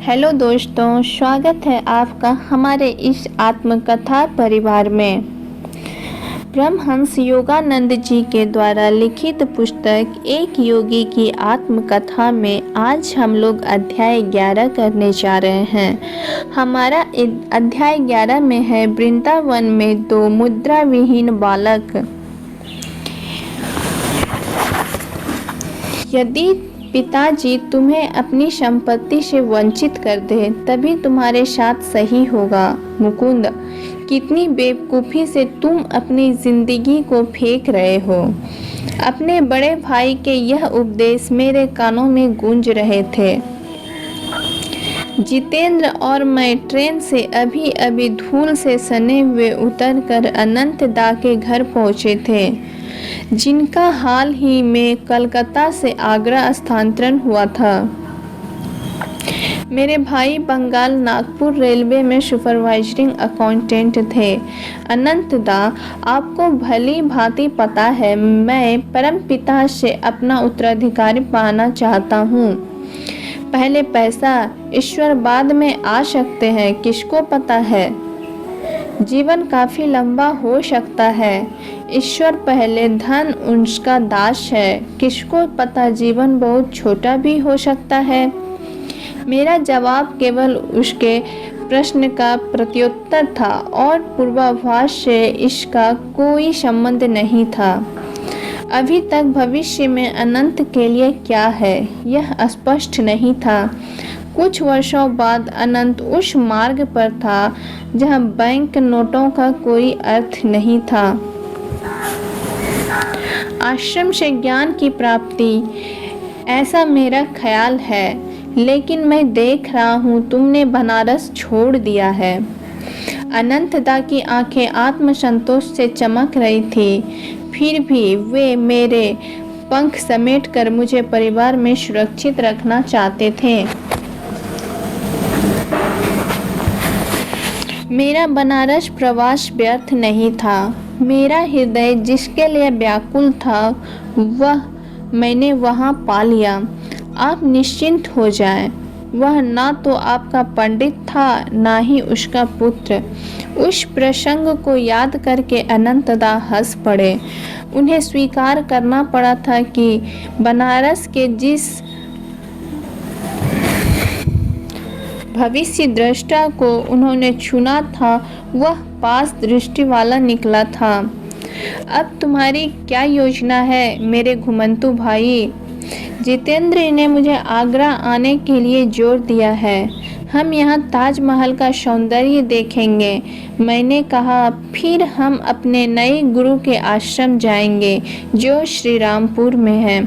Hello दोस्तों, स्वागत है आपका हमारे इस आत्मकथा परिवार में। परमहंस योगानंद जी के द्वारा लिखित पुस्तक एक योगी की आत्मकथा में आज हम लोग अध्याय 11 करने जा रहे हैं। हमारा अध्याय 11 में है वृंदावन में दो मुद्रा विहीन बालक। यदि पिताजी तुम्हें अपनी संपत्ति से वंचित कर दे तभी तुम्हारे साथ सही होगा। मुकुंद, कितनी बेवकूफ़ी से तुम अपनी जिंदगी को फेंक रहे हो। अपने बड़े भाई के यह उपदेश मेरे कानों में गूंज रहे थे। जितेंद्र और मैं ट्रेन से अभी अभी धूल से सने हुए उतरकर अनंत दा के घर पहुंचे थे, जिनका हाल ही में कलकत्ता से आगरा स्थानांतरण हुआ था। मेरे भाई बंगाल नागपुर रेलवे में सुपरवाइजरिंग अकाउंटेंट थे। अनंत दा, आपको भली भांति पता है मैं परमपिता से अपना उत्तराधिकारी पाना चाहता हूँ। पहले पैसा, ईश्वर बाद में आ सकते हैं, किसको पता है। जीवन काफ़ी लंबा हो सकता है, ईश्वर पहले, धन उसका दास है, किसको पता जीवन बहुत छोटा भी हो सकता है। मेरा जवाब केवल उसके प्रश्न का प्रत्युत्तर था और पूर्वाभास से इसका कोई संबंध नहीं था। अभी तक भविष्य में अनंत के लिए क्या है यह स्पष्ट नहीं था। कुछ वर्षों बाद अनंत उस मार्ग पर था जहां बैंक नोटों का कोई अर्थ नहीं था। आश्रम से ज्ञान की प्राप्ति, ऐसा मेरा ख्याल है, लेकिन मैं देख रहा हूँ तुमने बनारस छोड़ दिया है। अनंत दा की आंखें आत्मसंतोष से चमक रही थी। फिर भी वे मेरे पंख समेटकर मुझे परिवार में सुरक्षित रखना चाहते थे। मेरा बनारस प्रवास व्यर्थ नहीं था। मेरा हृदय जिसके लिए व्याकुल था वह मैंने वहाँ पा लिया। आप निश्चिंत हो जाएं। वह ना तो आपका पंडित था ना ही उसका पुत्र। उस प्रसंग को याद करके अनंत दा हंस पड़े। उन्हें स्वीकार करना पड़ा था कि बनारस के जिस भविष्य दृष्टा को उन्होंने चुना था वह पास दृष्टि वाला निकला था। अब तुम्हारी क्या योजना है मेरे घुमंतु भाई? जितेंद्र ने मुझे आगरा आने के लिए जोर दिया है। हम यहाँ ताजमहल का सौंदर्य देखेंगे, मैंने कहा। फिर हम अपने नए गुरु के आश्रम जाएंगे जो श्री रामपुर में है।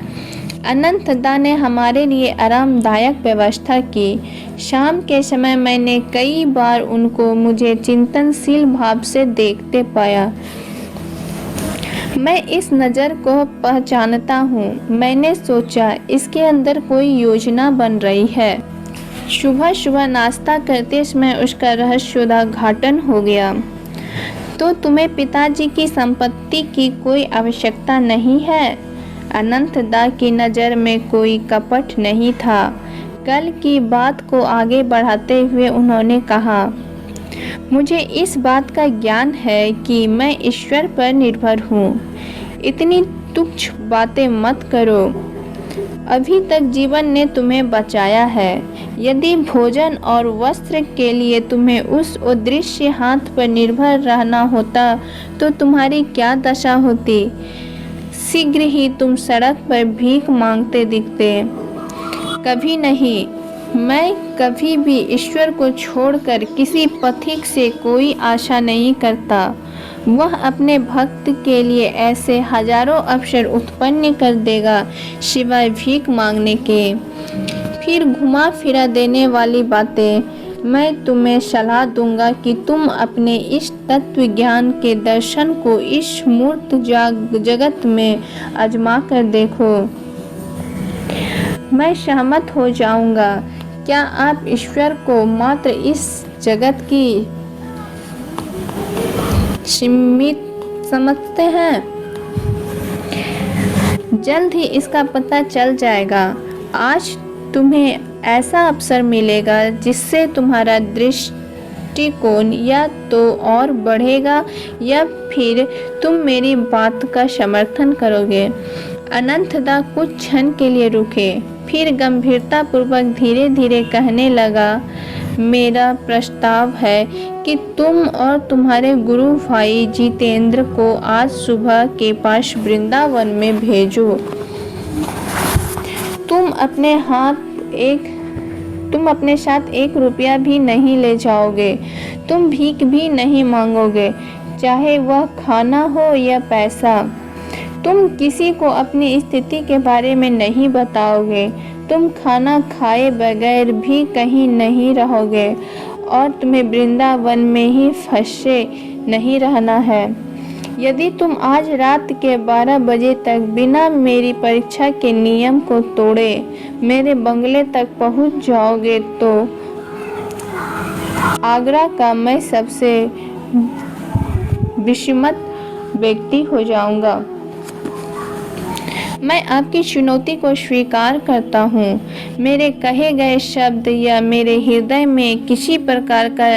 अनंत दा ने हमारे लिए आरामदायक व्यवस्था की। शाम के समय मैंने कई बार उनको मुझे चिंतनशील भाव से देखते पाया। मैं इस नज़र को पहचानता हूँ। मैंने सोचा इसके अंदर कोई योजना बन रही है। सुबह सुबह नाश्ता करते समय उसका रहस्योद्घाटन हो गया। तो तुम्हें पिताजी की संपत्ति की कोई आवश्यकता नहीं है? अनंत दा की नज़र में कोई कपट नहीं था। कल की बात को आगे बढ़ाते हुए उन्होंने कहा, मुझे इस बात का ज्ञान है कि मैं ईश्वर पर निर्भर हूँ। इतनी तुच्छ बातें मत करो। अभी तक जीवन ने तुम्हें बचाया है। यदि भोजन और वस्त्र के लिए तुम्हें उस अदृश्य हाथ पर निर्भर रहना होता तो तुम्हारी क्या दशा होती? शीघ्र ही तुम सड़क पर भीख मांगते दिखते। कभी नहीं। मैं कभी भी ईश्वर को छोड़कर किसी पथिक से कोई आशा नहीं करता। वह अपने भक्त के लिए ऐसे हजारों अवसर उत्पन्न कर देगा सिवाय भीख मांगने के। फिर घुमा फिरा देने वाली बातें। मैं तुम्हें सलाह दूंगा कि तुम अपने इस तत्व ज्ञान के दर्शन को इस मूर्त जगत में आजमा कर देखो। मैं सहमत हो जाऊंगा। क्या आप ईश्वर को मात्र इस जगत की सीमित समझते हैं? जल्द ही इसका पता चल जाएगा। आज तुम्हें ऐसा अवसर मिलेगा जिससे तुम्हारा दृष्टिकोण या तो और बढ़ेगा या फिर तुम मेरी बात का समर्थन करोगे। अनंतदा कुछ क्षण के लिए रुके, फिर गंभीरता पूर्वक धीरे धीरे कहने लगा, मेरा प्रस्ताव है कि तुम और तुम्हारे गुरु भाई जितेंद्र को आज सुबह के पास वृंदावन में भेजो। तुम अपने साथ 1 रुपया भी नहीं ले जाओगे। तुम भीख भी नहीं मांगोगे, चाहे वह खाना हो या पैसा। तुम किसी को अपनी स्थिति के बारे में नहीं बताओगे। तुम खाना खाए बगैर भी कहीं नहीं रहोगे और तुम्हें वृंदावन में ही फंसे नहीं रहना है। यदि तुम आज रात के 12 बजे तक बिना मेरी परीक्षा के नियम को तोड़े मेरे बंगले तक पहुंच जाओगे तो आगरा का मैं सबसे विस्मित व्यक्ति हो जाऊंगा। मैं आपकी चुनौती को स्वीकार करता हूँ। मेरे कहे गए शब्द या मेरे हृदय में किसी प्रकार का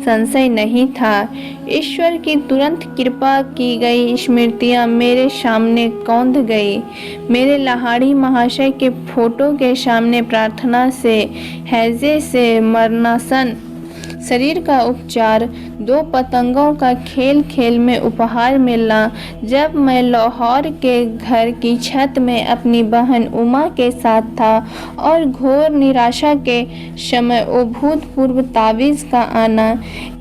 संशय नहीं था। ईश्वर की तुरंत कृपा की गई स्मृतियाँ मेरे सामने कौंध गई। मेरे लाहाड़ी महाशय के फोटो के सामने प्रार्थना से, हैजे से मरणासन शरीर का उपचार, 2 पतंगों का खेल खेल में उपहार मिलना, जब मैं लाहौर के घर की छत में अपनी बहन उमा के साथ था और घोर निराशा के समय अभूतपूर्व तावीज़ का आना,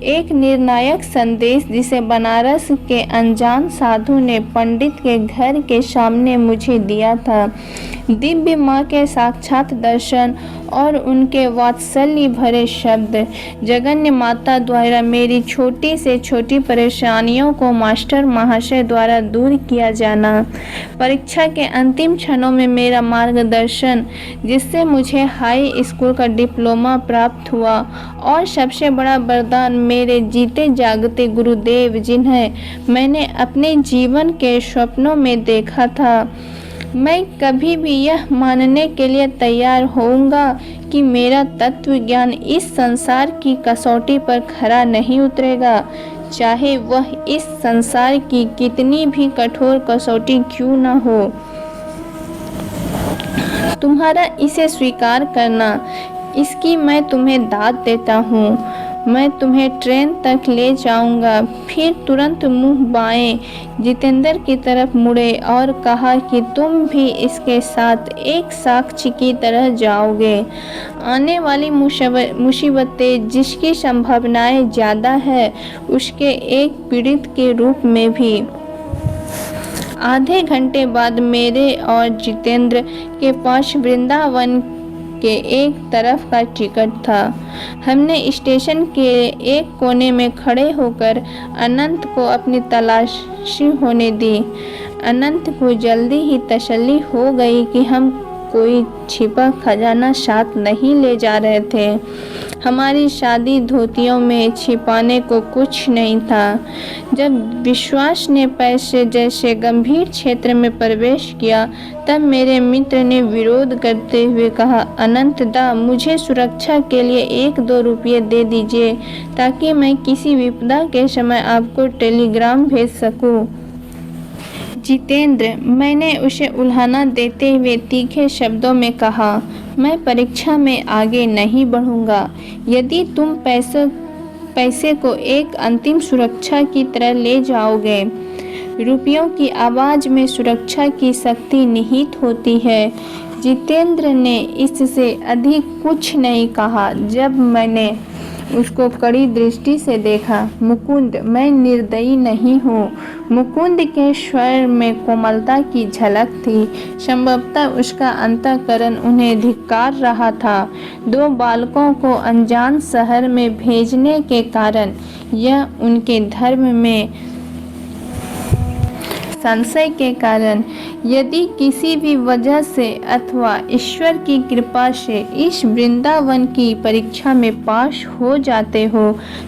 एक निर्णायक संदेश जिसे बनारस के अनजान साधु ने पंडित के घर के सामने मुझे दिया था, दिव्य माँ के साक्षात दर्शन और उनके वात्सल्य भरे शब्द, जगन्य माता द्वारा मेरी छोटी से छोटी परेशानियों को मास्टर महाशय द्वारा दूर किया जाना, परीक्षा के अंतिम क्षणों में मेरा मार्गदर्शन जिससे मुझे हाई स्कूल का डिप्लोमा प्राप्त हुआ, और सबसे बड़ा वरदान मेरे जीते जागते गुरुदेव जिन्हें मैंने अपने जीवन के स्वप्नों में देखा था। मैं कभी भी यह मानने के लिए तैयार होऊंगा कि मेरा तत्व ज्ञान इस संसार की कसौटी पर खरा नहीं उतरेगा, चाहे वह इस संसार की कितनी भी कठोर कसौटी क्यों न हो। तुम्हारा इसे स्वीकार करना, इसकी मैं तुम्हें दाद देता हूँ। मैं तुम्हें ट्रेन तक ले जाऊंगा। फिर तुरंत मुंह बाएं जितेंद्र की तरफ मुड़े और कहा कि तुम भी इसके साथ एक साक्षी की तरह जाओगे। आने वाली मुसीबतें जिसकी संभावनाएं ज़्यादा है, उसके एक पीड़ित के रूप में भी। आधे घंटे बाद मेरे और जितेंद्र के पास वृंदावन के एक तरफ का टिकट था। हमने स्टेशन के एक कोने में खड़े होकर अनंत को अपनी तलाशी होने दी। अनंत को जल्दी ही तसल्ली हो गई कि हम कोई छिपा खजाना साथ नहीं ले जा रहे थे। हमारी शादी धोतियों में छिपाने को कुछ नहीं था। जब विश्वास ने पैसे जैसे गंभीर क्षेत्र में प्रवेश किया, तब मेरे मित्र ने विरोध करते हुए कहा, अनंत दा, मुझे सुरक्षा के लिए 1-2 रुपये दे दीजिए ताकि मैं किसी विपदा के समय आपको टेलीग्राम भेज सकूं। जितेंद्र, मैंने उसे उल्हाना देते हुए तीखे शब्दों में कहा, मैं परीक्षा में आगे नहीं बढ़ूंगा। यदि तुम पैसे को एक अंतिम सुरक्षा की तरह ले जाओगे। रुपयों की आवाज़ में सुरक्षा की शक्ति निहित होती है। जितेंद्र ने इससे अधिक कुछ नहीं कहा। जब मैंने उसको कड़ी दृष्टि से देखा, मुकुंद, मैं निर्दयी नहीं हूँ। मुकुंद के स्वर में कोमलता की झलक थी। संभवतः उसका अंतःकरण उन्हें धिक्कार रहा था। 2 बालकों को अनजान शहर में भेजने के कारण यह उनके धर्म में संशय के कारण, यदि किसी भी वजह से अथवा ईश्वर की कृपा से इस वृंदावन की परीक्षा में पास हो जाते हो,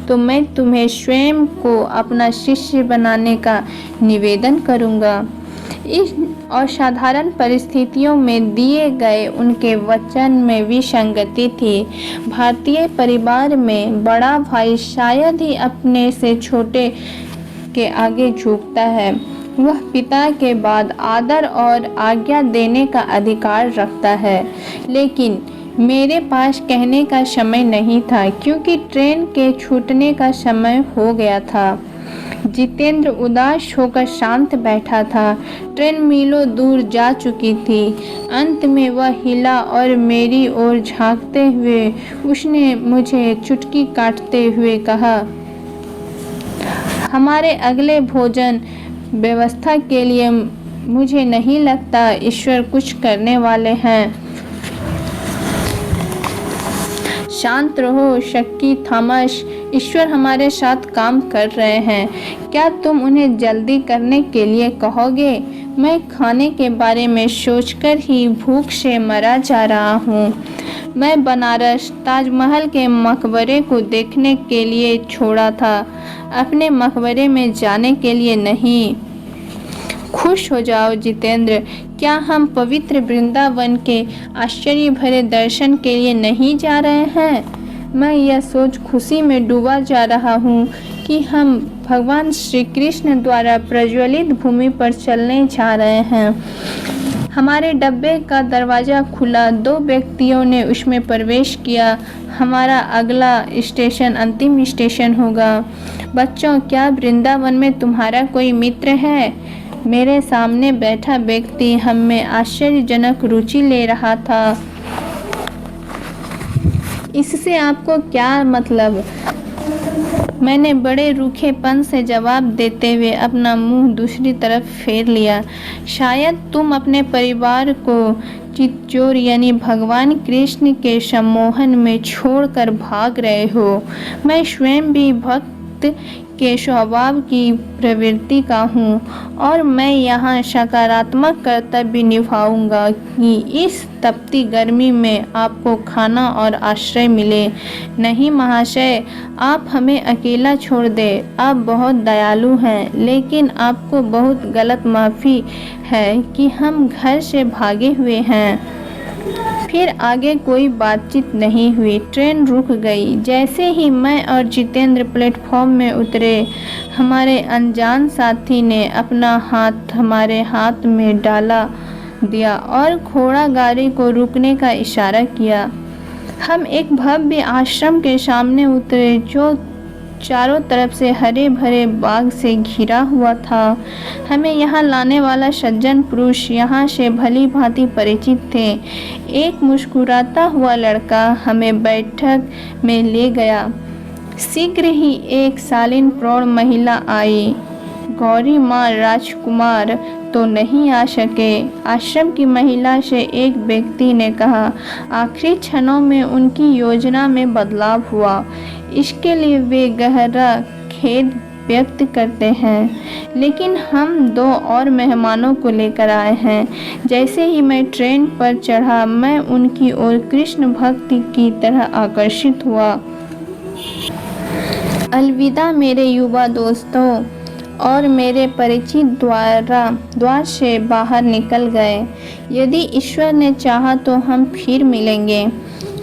तो मैं तुम्हें स्वयं को अपना शिष्य बनाने का निवेदन करूंगा। इस असाधारण परिस्थितियों में दिए गए उनके वचन में विसंगति थी। भारतीय परिवार में बड़ा भाई शायद ही अपने से छोटे के आगे झुकता है। वह पिता के बाद आदर और आज्ञा देने का अधिकार रखता है, लेकिन मेरे पास कहने का समय नहीं था क्योंकि ट्रेन के छूटने का समय हो गया था। जितेंद्र उदास होकर शांत बैठा था। ट्रेन मीलों दूर जा चुकी थी। अंत में वह हिला और मेरी ओर झांकते हुए उसने मुझे चुटकी काटते हुए कहा, हमारे अगले भोजन व्यवस्था के लिए मुझे नहीं लगता ईश्वर कुछ करने वाले हैं। शांत रहो शक्की थॉमस, ईश्वर हमारे साथ काम कर रहे हैं। क्या तुम उन्हें जल्दी करने के लिए कहोगे? मैं खाने के बारे में सोचकर ही भूख से मरा जा रहा हूँ। मैं बनारस ताजमहल के मकबरे को देखने के लिए छोड़ा था, अपने मकबरे में जाने के लिए नहीं। खुश हो जाओ जितेंद्र, क्या हम पवित्र वृंदावन के आश्चर्य भरे दर्शन के लिए नहीं जा रहे हैं? मैं यह सोच खुशी में डूबा जा रहा हूँ कि हम भगवान श्री कृष्ण द्वारा प्रज्वलित भूमि पर चलने जा रहे हैं। हमारे डब्बे का दरवाज़ा खुला, 2 व्यक्तियों ने उसमें प्रवेश किया। हमारा अगला स्टेशन अंतिम स्टेशन होगा। बच्चों, क्या वृंदावन में तुम्हारा कोई मित्र है? मेरे सामने बैठा व्यक्ति हम में आश्चर्यजनक रुचि ले रहा था। इससे आपको क्या मतलब? मैंने बड़े रूखेपन से जवाब देते हुए अपना मुंह दूसरी तरफ फेर लिया। शायद तुम अपने परिवार को चित्तौड़ यानी भगवान कृष्ण के सम्मोहन में छोड़कर भाग रहे हो। मैं स्वयं भी भक्त के स्वभाव की प्रवृत्ति का हूँ और मैं यहाँ सकारात्मक कर्तव्य निभाऊंगा कि इस तपती गर्मी में आपको खाना और आश्रय मिले। नहीं महाशय, आप हमें अकेला छोड़ दें। आप बहुत दयालु हैं, लेकिन आपको बहुत गलत माफ़ी है कि हम घर से भागे हुए हैं। फिर आगे कोई बातचीत नहीं हुई। ट्रेन रुक गई। जैसे ही मैं और जितेंद्र प्लेटफॉर्म में उतरे, हमारे अनजान साथी ने अपना हाथ हमारे हाथ में डाला दिया और घोड़ा गाड़ी को रुकने का इशारा किया। हम एक भव्य आश्रम के सामने उतरे जो चारों तरफ से हरे भरे बाग से घिरा हुआ था। हमें यहाँ लाने वाला सज्जन पुरुष यहाँ से भली भांति परिचित थे। एक मुस्कुराता हुआ लड़का हमें बैठक में ले गया। शीघ्र ही एक शालीन प्रौढ़ महिला आई। गौरी माँ राजकुमार तो नहीं आ सके, आश्रम की महिला से एक व्यक्ति ने कहा। आखिरी क्षणों में उनकी योजना में बदलाव हुआ। इसके लिए वे गहरा खेद व्यक्त करते हैं, लेकिन हम 2 और मेहमानों को लेकर आए हैं। जैसे ही मैं ट्रेन पर चढ़ा, मैं उनकी ओर कृष्ण भक्ति की तरह आकर्षित हुआ। अलविदा मेरे युवा दोस्तों, और मेरे परिचित द्वार से बाहर निकल गए। यदि ईश्वर ने चाहा तो हम फिर मिलेंगे।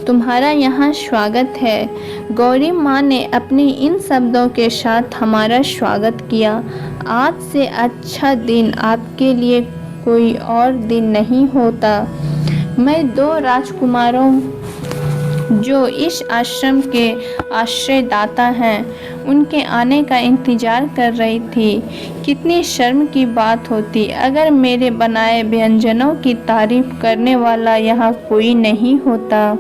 तुम्हारा यहाँ स्वागत है। गौरी माँ ने अपने इन शब्दों के साथ हमारा स्वागत किया। आज से अच्छा दिन आपके लिए कोई और दिन नहीं होता। मैं 2 राजकुमारों जो इस आश्रम के आश्रयदाता हैं, उनके आने का इंतज़ार कर रही थी। कितनी शर्म की बात होती अगर मेरे बनाए व्यंजनों की तारीफ करने वाला यहाँ कोई नहीं होता।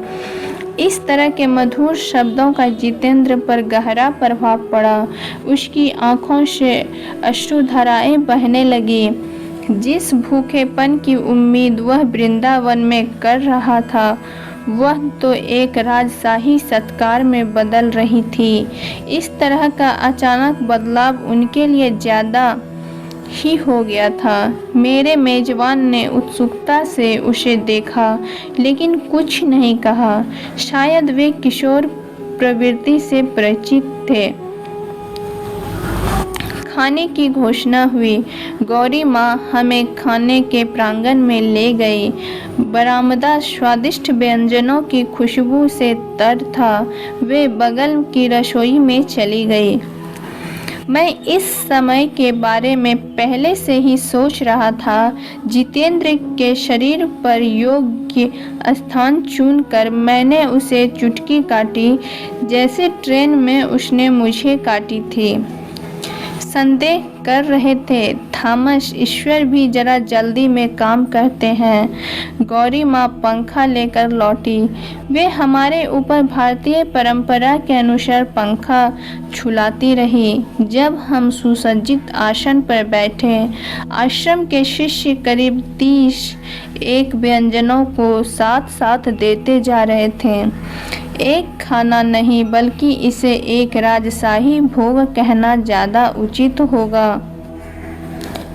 इस तरह के मधुर शब्दों का जितेंद्र पर गहरा प्रभाव पड़ा। उसकी आंखों से अश्रुधाराएं बहने लगी। जिस भूखेपन की उम्मीद वह वृंदावन में कर रहा था, वह तो एक राजशाही सत्कार में बदल रही थी। इस तरह का अचानक बदलाव उनके लिए ज़्यादा ही हो गया था। मेरे मेजबान ने उत्सुकता से उसे देखा, लेकिन कुछ नहीं कहा। शायद वे किशोर प्रवृत्ति से परिचित थे। खाने की घोषणा हुई। गौरी माँ हमें खाने के प्रांगण में ले गई। बरामदा स्वादिष्ट व्यंजनों की खुशबू से तर था। वे बगल की रसोई में चली गई। मैं इस समय के बारे में पहले से ही सोच रहा था। जितेंद्र के शरीर पर योग्य स्थान चुनकर मैंने उसे चुटकी काटी, जैसे ट्रेन में उसने मुझे काटी थी। संदेह कर रहे थे, थॉमस, ईश्वर भी जरा जल्दी में काम करते हैं। गौरी माँ पंखा लेकर लौटी। वे हमारे ऊपर भारतीय परंपरा के अनुसार पंखा झुलाती रही। जब हम सुसज्जित आसन पर बैठे, आश्रम के शिष्य करीब 30 एक व्यंजनों को साथ साथ देते जा रहे थे। एक खाना नहीं, बल्कि इसे एक राजशाही भोग कहना ज़्यादा उचित होगा।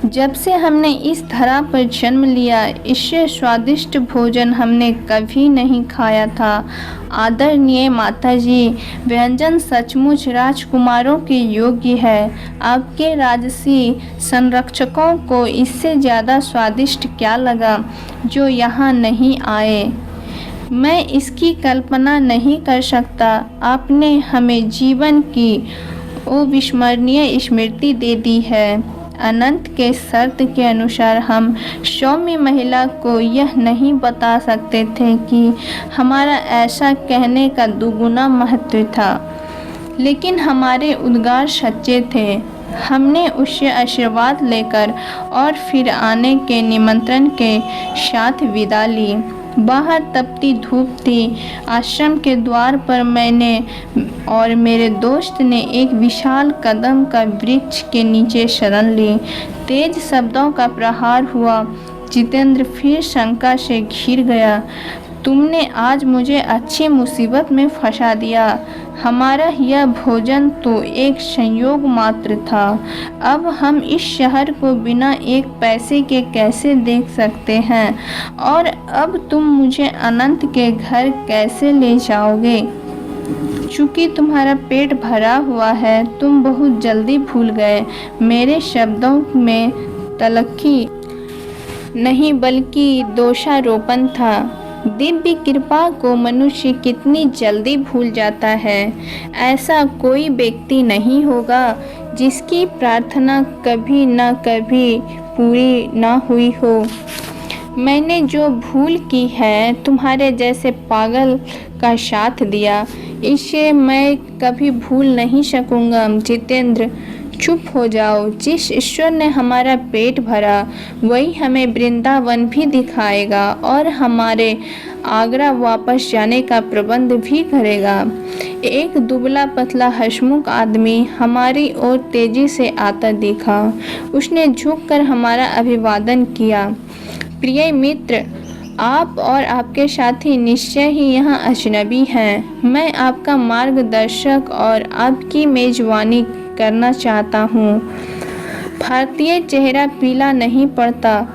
जब से हमने इस धरा पर जन्म लिया, इससे स्वादिष्ट भोजन हमने कभी नहीं खाया था। आदरणीय माताजी, व्यंजन सचमुच राजकुमारों के योग्य है। आपके राजसी संरक्षकों को इससे ज़्यादा स्वादिष्ट क्या लगा जो यहाँ नहीं आए? मैं इसकी कल्पना नहीं कर सकता। आपने हमें जीवन की अविस्मरणीय स्मृति दे दी है। अनंत के शर्त के अनुसार हम सौम्य महिला को यह नहीं बता सकते थे कि हमारा ऐसा कहने का दुगुना महत्व था, लेकिन हमारे उद्गार सच्चे थे। हमने उससे आशीर्वाद लेकर और फिर आने के निमंत्रण के साथ विदा ली। बाहर तपती धूप थी। आश्रम के द्वार पर मैंने और मेरे दोस्त ने एक विशाल कदम का वृक्ष के नीचे शरण ली। तेज शब्दों का प्रहार हुआ। जितेंद्र फिर शंका से घिर गया। तुमने आज मुझे अच्छी मुसीबत में फंसा दिया। हमारा यह भोजन तो एक संयोग मात्र था। अब हम इस शहर को बिना एक पैसे के कैसे देख सकते हैं? और अब तुम मुझे अनंत के घर कैसे ले जाओगे? चूँकि तुम्हारा पेट भरा हुआ है, तुम बहुत जल्दी भूल गए। मेरे शब्दों में तलखी नहीं, बल्कि दोषारोपण था। दिव्य कृपा को मनुष्य कितनी जल्दी भूल जाता है। ऐसा कोई व्यक्ति नहीं होगा जिसकी प्रार्थना कभी न कभी पूरी न हुई हो। मैंने जो भूल की है, तुम्हारे जैसे पागल का साथ दिया, इसे मैं कभी भूल नहीं सकूँगा। जितेंद्र, चुप हो जाओ। जिस ईश्वर ने हमारा पेट भरा, वही हमें वृंदावन भी दिखाएगा और हमारे आगरा वापस जाने का प्रबंध भी करेगा। एक दुबला पतला हंसमुख आदमी हमारी ओर तेजी से आता दिखा। उसने झुककर हमारा अभिवादन किया। प्रिय मित्र, आप और आपके साथी निश्चय ही यहाँ अजनबी हैं। मैं आपका मार्गदर्शक और आपकी मेजबानी करना चाहता हूँ। भारतीय चेहरा पीला नहीं पड़ता,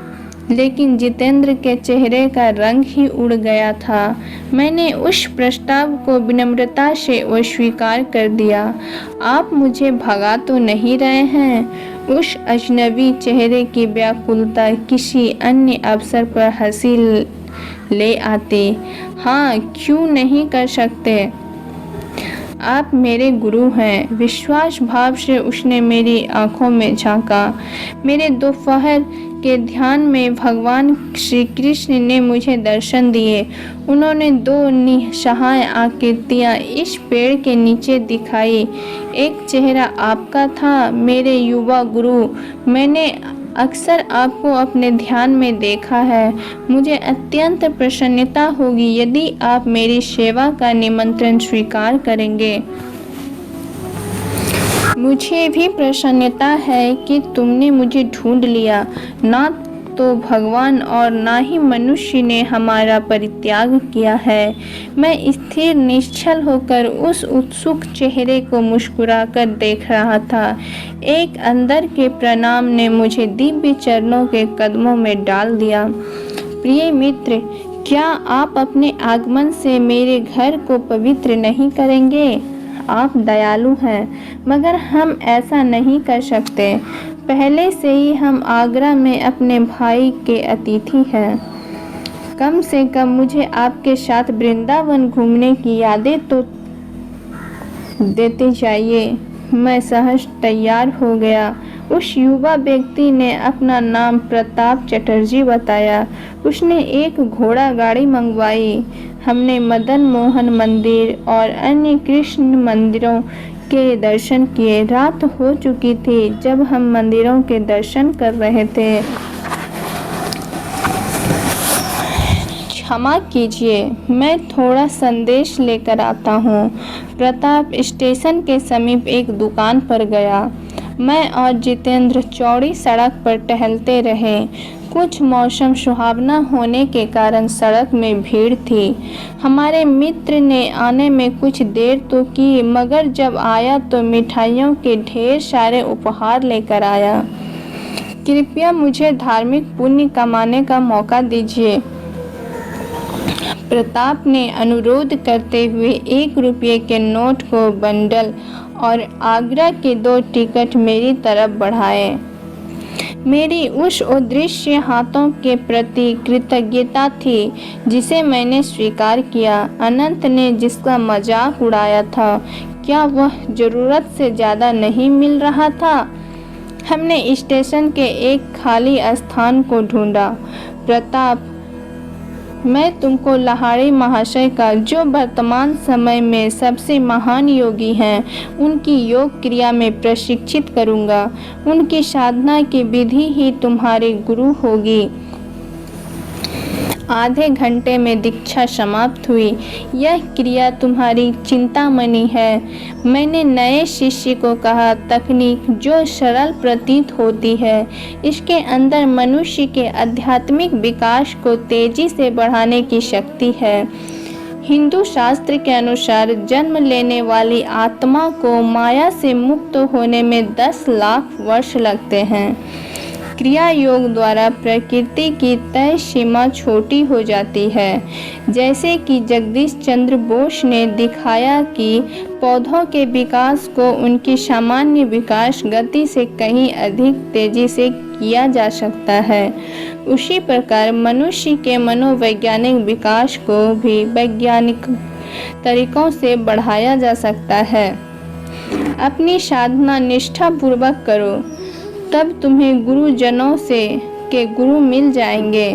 लेकिन जितेंद्र के चेहरे का रंग ही उड़ गया था। मैंने उस प्रस्ताव को विनम्रता से अस्वीकार कर दिया। आप मुझे भगा तो नहीं रहे हैं? उस अजनबी चेहरे की व्याकुलता किसी अन्य अवसर पर हंसी ले आती। हाँ, क्यों नहीं कर सकते? आप मेरे गुरु हैं। विश्वास भाव से उसने मेरी आंखों में झांका। मेरे दोपहर के ध्यान में भगवान श्री कृष्ण ने मुझे दर्शन दिए। उन्होंने 2 निस्सहाय आकृतियाँ इस पेड़ के नीचे दिखाई। एक चेहरा आपका था, मेरे युवा गुरु। मैंने अक्सर आपको अपने ध्यान में देखा है। मुझे अत्यंत प्रसन्नता होगी यदि आप मेरी सेवा का निमंत्रण स्वीकार करेंगे। मुझे भी प्रसन्नता है कि तुमने मुझे ढूंढ लिया। ना तो भगवान और ना ही मनुष्य ने हमारा परित्याग किया है। मैं स्थिर निश्चल होकर उस उत्सुक चेहरे को मुस्कुराकर देख रहा था। एक अंदर के प्रणाम ने मुझे दिव्य चरणों के कदमों में डाल दिया। प्रिय मित्र, क्या आप अपने आगमन से मेरे घर को पवित्र नहीं करेंगे? आप दयालु हैं, मगर हम ऐसा नहीं कर सकते। पहले से ही हम आगरा में अपने भाई के अतिथि हैं। कम से कम मुझे आपके साथ वृंदावन घूमने की यादें तो देते जाइए। मैं सहज तैयार हो गया। उस युवा व्यक्ति ने अपना नाम प्रताप चटर्जी बताया। उसने एक घोड़ा गाड़ी मंगवाई। हमने मदन मोहन मंदिर और अन्य कृष्ण मंदिरों के दर्शन किए। रात हो चुकी थी जब हम मंदिरों के दर्शन कर रहे थे। क्षमा कीजिए, मैं थोड़ा संदेश लेकर आता हूँ। प्रताप स्टेशन के समीप एक दुकान पर गया। मैं और जितेंद्र चौड़ी सड़क पर टहलते रहे। कुछ मौसम सुहावना होने के कारण सड़क में भीड़ थी। हमारे मित्र ने आने में कुछ देर तो की, मगर जब आया तो मिठाइयों के ढेर सारे उपहार लेकर आया। कृपया मुझे धार्मिक पुण्य कमाने का मौका दीजिए, प्रताप ने अनुरोध करते हुए 1 रुपये के नोट को बंडल और आगरा के 2 टिकट मेरी तरफ बढ़ाए। मेरी उस अदृश्य हाथों के प्रति कृतज्ञता थी जिसे मैंने स्वीकार किया। अनंत ने जिसका मजाक उड़ाया था, क्या वह जरूरत से ज़्यादा नहीं मिल रहा था? हमने स्टेशन के एक खाली स्थान को ढूंढा। प्रताप, मैं तुमको लाहिड़ी महाशय का, जो वर्तमान समय में सबसे महान योगी हैं, उनकी योग क्रिया में प्रशिक्षित करूँगा। उनकी साधना की विधि ही तुम्हारी गुरु होगी। आधे घंटे में दीक्षा समाप्त हुई। यह क्रिया तुम्हारी चिंतामणि है, मैंने नए शिष्य को कहा। तकनीक जो सरल प्रतीत होती है, इसके अंदर मनुष्य के आध्यात्मिक विकास को तेजी से बढ़ाने की शक्ति है। हिंदू शास्त्र के अनुसार जन्म लेने वाली आत्मा को माया से मुक्त होने में 10 लाख वर्ष लगते हैं। क्रिया योग द्वारा प्रकृति की तय सीमा छोटी हो जाती है। जैसे कि जगदीश चंद्र बोस ने दिखाया कि पौधों के विकास को उनकी सामान्य विकास गति से कहीं अधिक तेजी से किया जा सकता है, उसी प्रकार मनुष्य के मनोवैज्ञानिक विकास को भी वैज्ञानिक तरीकों से बढ़ाया जा सकता है। अपनी साधना निष्ठापूर्वक करो, तब तुम्हें गुरुजनों से के गुरु मिल जाएंगे।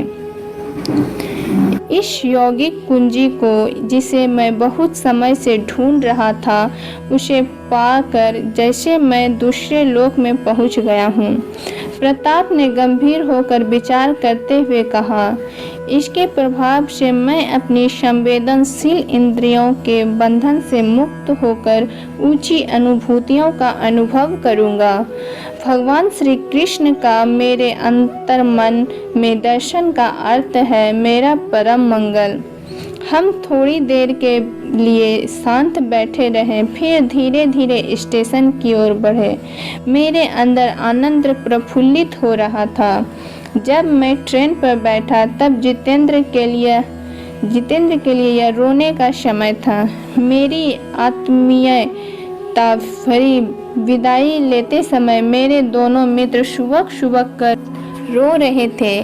इस यौगिक कुंजी को, जिसे मैं बहुत समय से ढूंढ रहा था, उसे पाकर जैसे मैं दूसरे लोक में पहुंच गया हूँ। प्रताप ने गंभीर होकर विचार करते हुए कहा, इसके प्रभाव से मैं अपनी संवेदनशील इंद्रियों के बंधन से मुक्त होकर ऊंची अनुभूतियों का अनुभव करूंगा। भगवान श्री कृष्ण का मेरे अंतर्मन में दर्शन का अर्थ है मेरा परम मंगल। हम थोड़ी देर के लिए शांत बैठे रहे, फिर धीरे धीरे स्टेशन की ओर बढ़े। मेरे अंदर आनंद प्रफुल्लित हो रहा था। जब मैं ट्रेन पर बैठा तब जितेंद्र के लिए यह रोने का समय था। मेरी आत्मीयता भरी विदाई लेते समय मेरे दोनों मित्र शुबक शुबक कर रो रहे थे।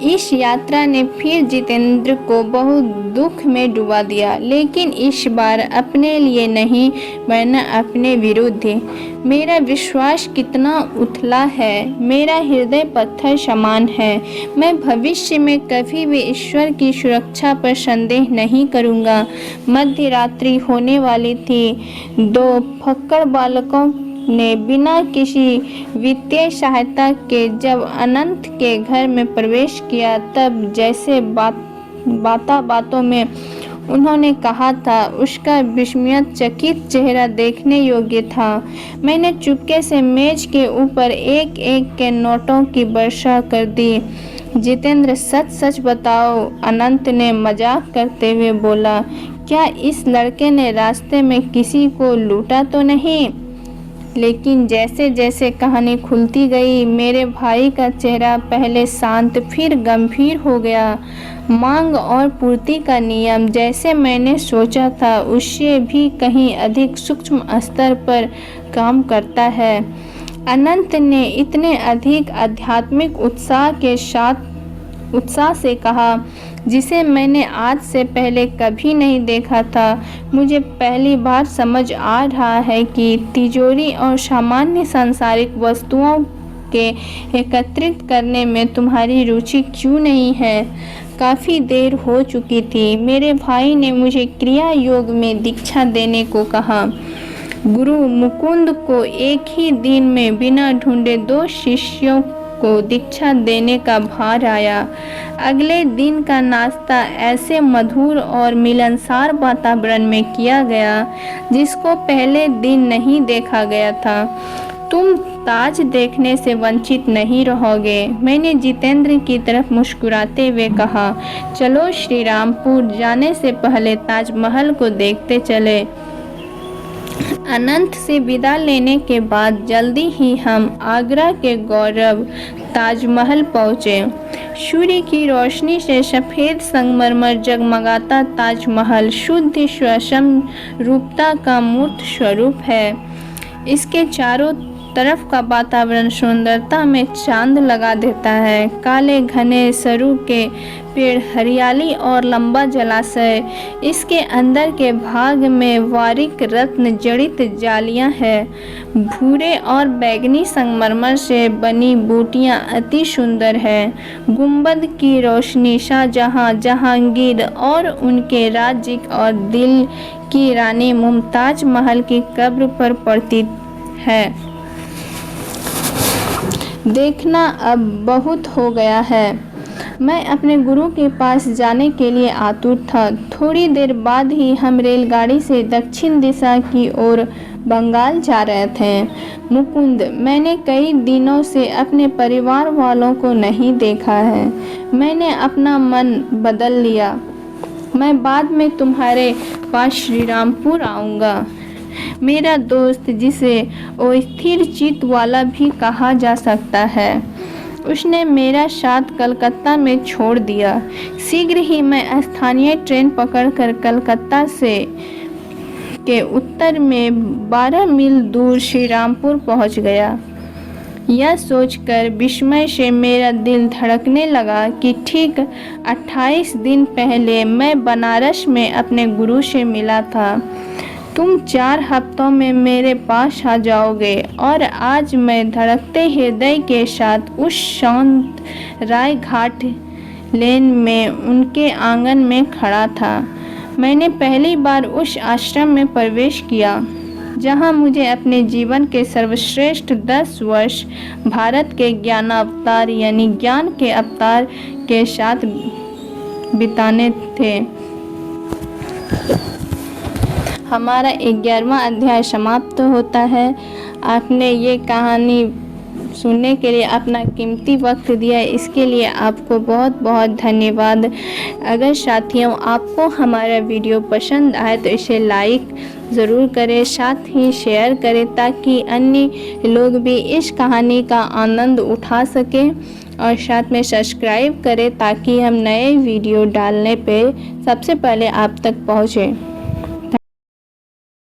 इस यात्रा ने फिर जितेंद्र को बहुत दुख में डुबा दिया, लेकिन इस बार अपने लिए नहीं वरना अपने विरुद्ध। मेरा विश्वास कितना उथला है, मेरा हृदय पत्थर समान है। मैं भविष्य में कभी भी ईश्वर की सुरक्षा पर संदेह नहीं करूँगा। मध्य रात्रि होने वाली थी। 2 फक्कड़ बालकों ने बिना किसी वित्तीय सहायता के जब अनंत के घर में प्रवेश किया, तब जैसे बातों में उन्होंने कहा था, उसका विस्मयचकित चेहरा देखने योग्य था। मैंने चुपके से मेज के ऊपर एक एक के नोटों की वर्षा कर दी। जितेंद्र, सच सच बताओ, अनंत ने मजाक करते हुए बोला, क्या इस लड़के ने रास्ते में किसी को लूटा तो नहीं? लेकिन जैसे जैसे कहानी खुलती गई मेरे भाई का चेहरा पहले शांत फिर गंभीर हो गया। मांग और पूर्ति का नियम जैसे मैंने सोचा था उससे भी कहीं अधिक सूक्ष्म स्तर पर काम करता है। अनंत ने इतने अधिक आध्यात्मिक उत्साह से कहा जिसे मैंने आज से पहले कभी नहीं देखा था। मुझे पहली बार समझ आ रहा है कि तिजोरी और सामान्य सांसारिक वस्तुओं के एकत्रित करने में तुम्हारी रुचि क्यों नहीं है। काफ़ी देर हो चुकी थी। मेरे भाई ने मुझे क्रिया योग में दीक्षा देने को कहा। गुरु मुकुंद को एक ही दिन में बिना ढूंढे 2 शिष्यों को दीक्षा देने का भार आया। अगले दिन का नाश्ता ऐसे मधुर और मिलनसार वातावरण में किया गया जिसको पहले दिन नहीं देखा गया था। तुम ताज देखने से वंचित नहीं रहोगे, मैंने जितेंद्र की तरफ मुस्कुराते हुए कहा। चलो श्रीरामपुर जाने से पहले ताजमहल को देखते चले। अनंत से विदा लेने के बाद जल्दी ही हम आगरा के गौरव ताजमहल पहुँचे। सूर्य की रोशनी से सफ़ेद संगमरमर जगमगाता ताजमहल शुद्ध स्वयं रूपता का मूर्त स्वरूप है। इसके चारों तरफ का वातावरण सुंदरता में चांद लगा देता है। काले घने सरू के पेड़, हरियाली और लंबा जलाशय। इसके अंदर के भाग में वारिक रत्न जड़ित जालियां हैं। भूरे और बैंगनी संगमरमर से बनी बूटियां अति सुंदर हैं। गुंबद की रोशनी शाहजहां, जहांगीर और उनके राज्य और दिल की रानी मुमताज महल की कब्र पर पड़ती है। देखना अब बहुत हो गया है। मैं अपने गुरु के पास जाने के लिए आतुर था। थोड़ी देर बाद ही हम रेलगाड़ी से दक्षिण दिशा की ओर बंगाल जा रहे थे। मुकुंद, मैंने कई दिनों से अपने परिवार वालों को नहीं देखा है। मैंने अपना मन बदल लिया। मैं बाद में तुम्हारे पास श्रीरामपुर आऊँगा। मेरा दोस्त, जिसे अस्थिर चित्त वाला भी कहा जा सकता है, उसने मेरा साथ कलकत्ता में छोड़ दिया। शीघ्र ही मैं स्थानीय ट्रेन पकड़कर कलकत्ता से के उत्तर में 12 मील दूर श्रीरामपुर पहुंच गया। यह सोचकर विस्मय से मेरा दिल धड़कने लगा कि ठीक 28 दिन पहले मैं बनारस में अपने गुरु से मिला था। तुम 4 हफ्तों में मेरे पास आ जाओगे और आज मैं धड़कते हृदय के साथ उस शांत राय घाट लेन में उनके आंगन में खड़ा था। मैंने पहली बार उस आश्रम में प्रवेश किया जहां मुझे अपने जीवन के सर्वश्रेष्ठ 10 वर्ष भारत के ज्ञानावतार यानी ज्ञान के अवतार के साथ बिताने थे। हमारा 11वां अध्याय समाप्त होता है। आपने ये कहानी सुनने के लिए अपना कीमती वक्त दिया, इसके लिए आपको बहुत बहुत धन्यवाद। अगर साथियों आपको हमारा वीडियो पसंद आए तो इसे लाइक ज़रूर करें, साथ ही शेयर करें ताकि अन्य लोग भी इस कहानी का आनंद उठा सकें, और साथ में सब्सक्राइब करें ताकि हम नए वीडियो डालने पे सबसे पहले आप तक पहुँचें।